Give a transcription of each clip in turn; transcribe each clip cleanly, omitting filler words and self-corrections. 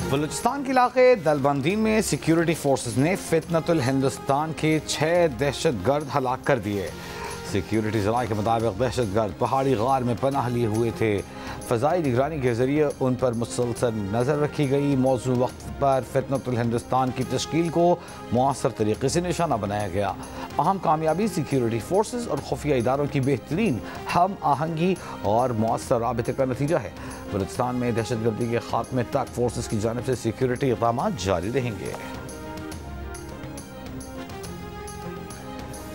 बलूचिस्तान के इलाके दलबंदीन में सिक्योरिटी फोर्सेस ने फितनतुल हिंदुस्तान के 6 दहशतगर्द हलाक कर दिए। सिक्योरिटी ज़राए के मुताबिक दहशतगर्द पहाड़ी गार में पनाह लिए हुए थे। फ़ज़ाई निगरानी के ज़रिए उन पर मुसलसल नज़र रखी गई। मौजू वक्त पर फितनतुल हिंदुस्तान की तश्कील को मुअस्सर तरीके से निशाना बनाया गया। अहम कामयाबी सिक्योरिटी फोर्सेस और खुफिया इदारों की बेहतरीन हम आहंगी और मुअस्सर राबिते का नतीजा है। बलूचिस्तान में दहशतगर्दी के खात्मे तक फोर्सेस की जानिब से सिक्योरिटी इक़दाम जारी रहेंगे।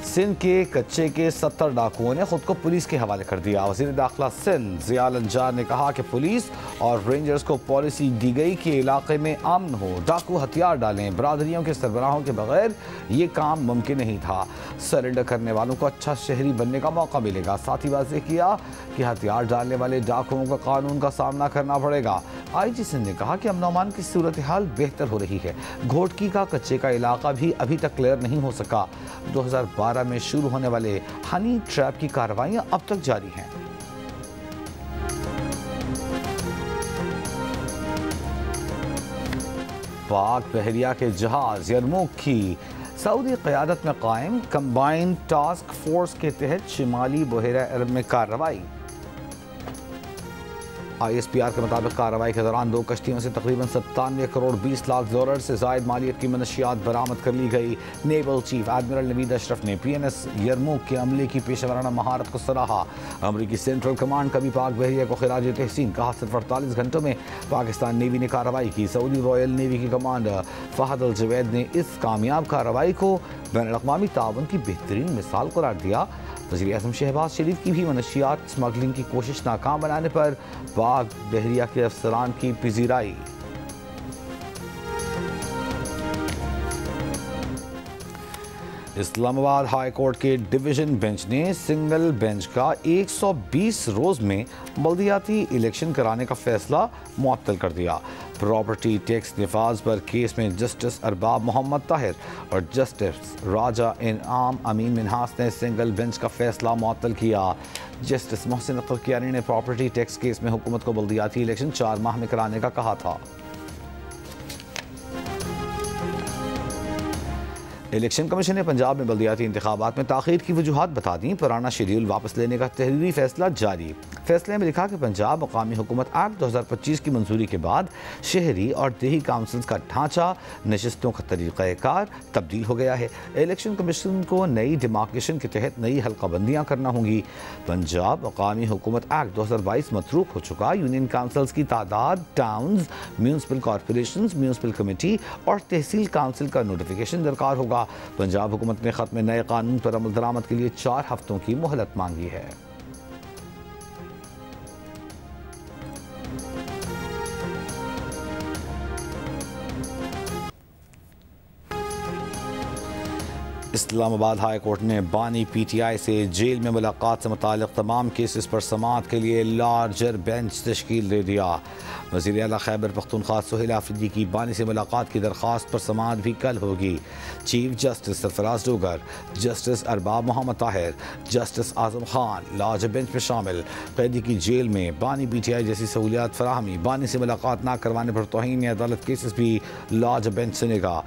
सिंध के कच्चे के 70 डाकुओं ने खुद को पुलिस के हवाले कर दिया। वज़ीर दाखिला सिंध ज़िया अंजार ने कहा कि पुलिस और रेंजर्स को पॉलिसी दी गई कि इलाके में अमन हो, डाकू हथियार डालें। बरादरियों के सरबराहों के बगैर ये काम मुमकिन नहीं था। सरेंडर करने वालों को अच्छा शहरी बनने का मौका मिलेगा। साथ ही वाज़ेह किया कि हथियार डालने वाले डाकुओं को कानून का सामना करना पड़ेगा। IG सिंध ने कहा कि अमन अमान की सूरत हाल बेहतर हो रही है। घोटकी का कच्चे का इलाका भी अभी तक क्लियर नहीं हो सका। 2012 में शुरू होने वाले हनी ट्रैप की कार्रवाइयां अब तक जारी हैं। पाक बहरिया के जहाज यरमूक की सऊदी क़यादत में कायम कंबाइंड टास्क फोर्स के तहत शिमाली बहरा अरब में कार्रवाई। ISPR के मुताबिक कार्रवाई के दौरान 2 कश्तियों से तकरीबन 97 करोड़ 20 लाख डॉलर से ज़ायद मालियत की मनशियात बरामद कर ली गई। Naval chief admiral Naveed Ashraf ने PNS यरमूक के अमले की पेशेवराना महारत को सराहा। अमरीकी सेंट्रल कमांड का भी पाक बहरिया को खिराज तहसीन कहा। सिर्फ 48 घंटों में पाकिस्तान नेवी ने कार्रवाई की। सऊदी रॉयल नेवी के कमांडर फहद अल जवैद ने इस कामयाब कार्रवाई को बैनुल-अक़वामी ताउन की बेहतरीन मिसाल करार दिया। वज़ीर-ए-आज़म शहबाज शरीफ की भी मनशियात स्मगलिंग की कोशिश नाकाम बनाने पर पाक बहरिया के अफसरान की पिजीराई। इस्लामाबाद हाई कोर्ट के डिवीजन बेंच ने सिंगल बेंच का 120 रोज़ में बल्दियाती इलेक्शन कराने का फैसला मुअत्तल कर दिया। प्रॉपर्टी टैक्स निफाज पर केस में जस्टिस अरबाब मोहम्मद ताहिर और जस्टिस राजा इनाम अमीन मिन्हास ने सिंगल बेंच का फैसला मुअत्तल किया। जस्टिस मोहसिन अख्तर ने प्रॉपर्टी टैक्स केस में हुकूमत को बल्दियाती इलेक्शन 4 माह में कराने का कहा था। इलेक्शन कमीशन ने पंजाब में बल्दियाती इंतखाबात में ताख़ीर की वजूहात बता दी। पुराना शेड्यूल वापस लेने का तहरीरी फैसला जारी। फैसले में लिखा कि पंजाब मकामी हुकूमत एक्ट 2025 की मंजूरी के बाद शहरी और देही काउंसिल्स का ढांचा, नशिस्तों का तरीक़ाकार तब्दील हो गया है। इलेक्शन कमीशन को नई डिमार्केशन के तहत नई हल्काबंदियाँ करना होंगी। पंजाब मकामी हुकूमत एक्ट 2022 मतरूक हो चुका। यूनियन काउंसिल्स की तादाद, towns, municipal corporation, municipal committee और तहसील काउंसिल का नोटिफिकेशन दरकार होगा। पंजाब हुकूमत ने खत्म नए कानून पर अमल दरामद के लिए 4 हफ्तों की मोहलत मांगी है। इस्लामाबाद हाई कोर्ट ने बानी PTI से जेल में मुलाकात से मुतालिक तमाम केसेस पर समाअत के लिए लार्जर बेंच तश्कील दे दिया। वज़ीर आला खैबर पख्तूनख्वा सुहेल आफरीदी की बानी से मुलाकात की दरख्वास्त पर समाअत भी कल होगी। Chief justice Sarfaraz Dogar, justice Arbab Mohammad Tahir, justice Azam Khan larger bench में शामिल। कैदी की जेल में बानी PTI जैसी सहूलियात फराहमी, बानी से मुलाकात न करवाने पर तौहीन अदालत केसेस भी लार्जर बेंच सुनेगा।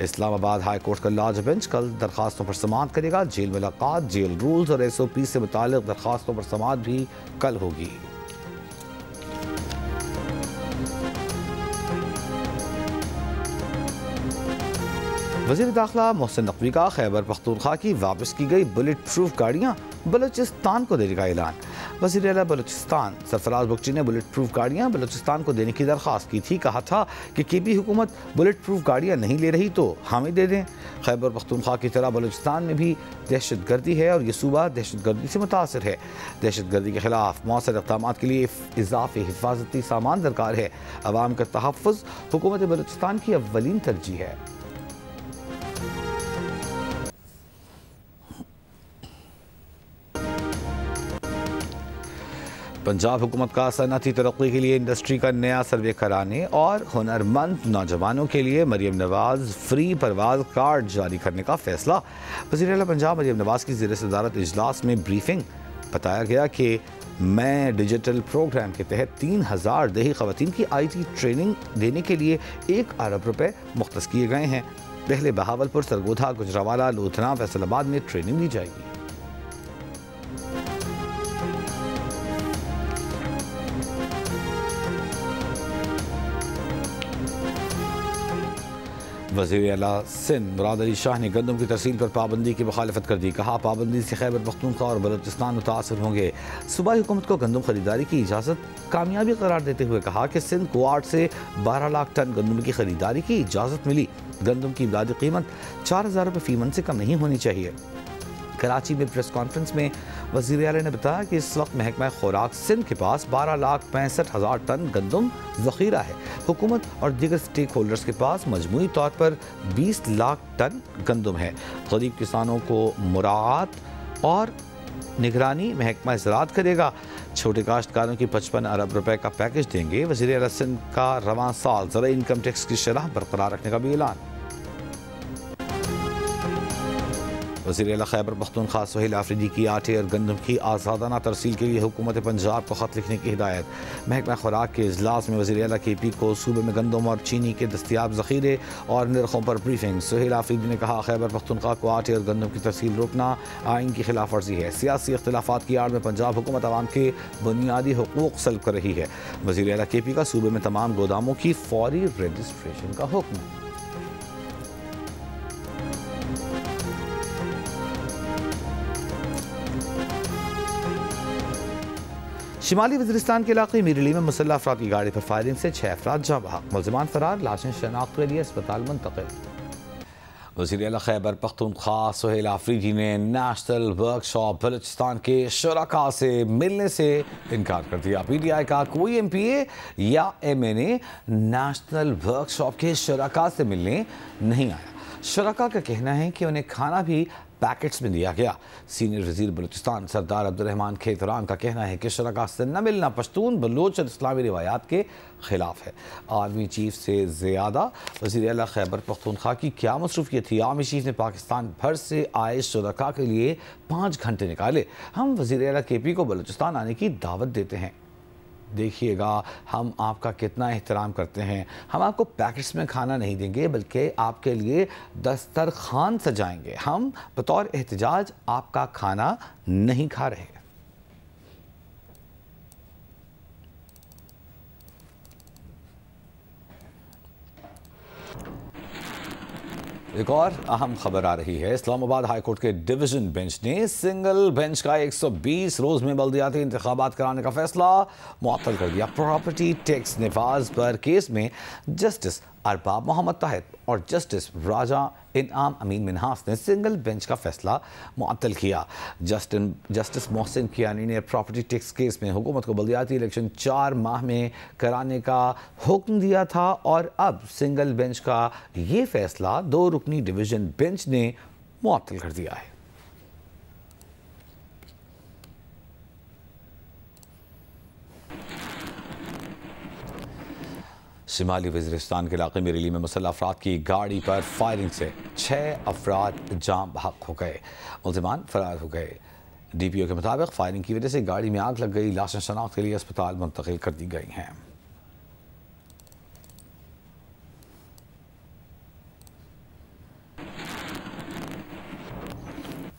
इस्लामाबाद हाई कोर्ट का लार्जर बेंच कल दरखास्तों पर समाअत करेगा। जेल मुलाकात, जेल रूल्स और SOP से मुतालिक दरखास्तों पर समाअत भी कल होगी। वज़ीर दाखिला मोहसिन नकवी का खैबर पख्तूनख्वा की वापस की गई बुलेट प्रूफ गाड़ियाँ बलूचिस्तान को देने का ऐलान। वज़ीर आला बलूचिस्तान सरफराज बुगटी ने बुलेट प्रूफ गाड़ियाँ बलूचिस्तान को देने की दरख्वास्त की थी। कहा था कि KB हुकूमत बुलेट प्रूफ गाड़ियाँ नहीं ले रही तो हम ही दे दें। खैबर पख्तूनख्वा की तरह बलूचिस्तान में भी दहशतगर्दी है और ये सूबा दहशतगर्दी से मुतासर है। दहशतगर्दी के खिलाफ मौसर इक़दामात के लिए इजाफी हिफाजती सामान दरकार है। अवाम का तहफ़्फ़ुज़ हुकूमत बलूचिस्तान की अव्वलीन तरजीह है। पंजाब हुकूमत का सनअती तरक्की के लिए इंडस्ट्री का नया सर्वे कराने और हुनरमंद नौजवानों के लिए मरीम नवाज फ्री परवाज कार्ड जारी करने का फैसला। वज़ीर आला पंजाब मरीम नवाज की ज़ेर सदारत इजलास में ब्रीफिंग। बताया गया कि मैं डिजिटल प्रोग्राम के तहत 3000 देही खवातीन की IT ट्रेनिंग देने के लिए 1 अरब रुपए मुख्तस किए गए हैं। पहले बहावलपुर, सरगोधा, गुजरावाला, लुधियाना, फैसलाबाद में ट्रेनिंग दी जाएगी। वज़ीर आला सिंध मुराद अली शाह ने गंदम की तरसील पर पाबंदी की मुखालफत कर दी। कहा, पाबंदी से खैबर पख्तूनख्वा और बलूचिस्तान मुतासर होंगे। सूबाई हुकूमत को गंदम खरीदारी की इजाज़त कामयाबी करार देते हुए कहा कि सिंध को 8 से 12 लाख टन गंदम की खरीदारी की इजाज़त मिली। गंदम की इमदादी कीमत 4000 रुपये फी मन से कम नहीं होनी चाहिए। कराची में प्रेस कॉन्फ्रेंस में वज़ीर आला ने बताया कि इस वक्त महकमा खुराक सिंध के पास 12,65,000 टन गंदम ज़ख़ीरा है। हुकूमत और दीगर स्टेक होल्डर्स के पास मजमूई तौर पर 20 लाख टन गंदम है। गरीब किसानों को मुराआत और निगरानी महकमा ज़राअत करेगा। छोटे काश्तकारों की 55 अरब रुपए का पैकेज देंगे। वज़ीर आला सिंध का रवां साल ज़राई इनकम टैक्स की शरह बरकरार रखने का भी ऐलान। वज़ीर आला खैबर पख्तूनख्वा सुहेल आफरीदी की आटे और गंदम की आज़ादाना तरसील के लिए हुकूमत पंजाब को ख़त लिखने की हिदायत। महकमा खुराक के इजलास में वज़ीर आला KP को सूबे में गंदम और चीनी के दस्तियाब ज़ख़ीरे और नरखों पर ब्रीफिंग। सुहेल आफरीदी ने कहा, खैबर पख्तूनख्वा को आटे और गंदम की तरसील रोकना आइन की खिलाफ वर्जी है। सियासी इख्तिलाफ़ात की आड़ में पंजाब हुकूमत आवाम के बुनियादी हुकूक़ सल्ब कर रही है। वज़ीर आला KP का सूबे में तमाम गोदामों की फौरी रजिस्ट्रेशन का हुक्म। शिमाली वज़ीरिस्तान के इलाके मीरली में मुसल्लह अफराद की गाड़ी पर फायरिंग से 6 अफराद जाँ बहक। मुल्ज़िमान फरार, लाशें शनाख्त के लिए अस्पताल मुंतकिल। वज़ीर आला खैबर पख्तूनख्वा सुहेल आफरीदी ने नेशनल वर्कशॉप बलूचिस्तान के शुरका से मिलने से इनकार कर दिया। PTI का कोई MPA या MNA नेशनल वर्कशॉप के शुरका से मिलने नहीं आया। शुरका का कहना है कि उन्हें खाना भी पैकेट्स में दिया गया। सीनियर वज़ीर बलूचिस्तान सरदार अब्दुर्रहमान खेतरान का कहना है कि शुरका से न मिलना पश्तून, बलोच और इस्लामी रिवायात के खिलाफ है। आर्मी चीफ से ज़्यादा वज़ीर आला खैबर पख्तूनख्वा की क्या मसरूफियत थी। आर्मी चीफ ने पाकिस्तान भर से आए शुरका के लिए 5 घंटे निकाले। हम वज़ीर आला KP को बलूचिस्तान आने की दावत देते हैं। देखिएगा हम आपका कितना एहतराम करते हैं। हम आपको पैकेट्स में खाना नहीं देंगे बल्कि आपके लिए दस्तरखान सजाएंगे। हम बतौर एहतजाज आपका खाना नहीं खा रहे। एक और अहम खबर आ रही है। इस्लामाबाद हाई कोर्ट के डिवीजन बेंच ने सिंगल बेंच का 120 रोज में बल्दियाती इंतखाबात कराने का फैसला मुअत्तल कर दिया। प्रॉपर्टी टैक्स निफाज पर केस में जस्टिस अरबाब मोहम्मद ताहिर और जस्टिस राजा इनाम अमीन मिन्हास ने सिंगल बेंच का फैसला मुअत्तल किया। जस्टिस मोहसिन कियानी ने प्रॉपर्टी टैक्स केस में हुकूमत को बल्दियाती इलेक्शन 4 माह में कराने का हुक्म दिया था और अब सिंगल बेंच का ये फैसला 2 रुकनी डिवीजन बेंच ने मुअत्तल कर दिया है। शिमाली वज़ीरिस्तान के इलाके में रैली में मुसल्लह अफराद की गाड़ी पर फायरिंग से 6 अफराद जाँ बहक हो गए। मुल्ज़िमान फरार हो गए। DPO के मुताबिक फायरिंग की वजह से गाड़ी में आग लग गई। लाशें शनाख्त के लिए अस्पताल मुंतकिल कर दी गई हैं।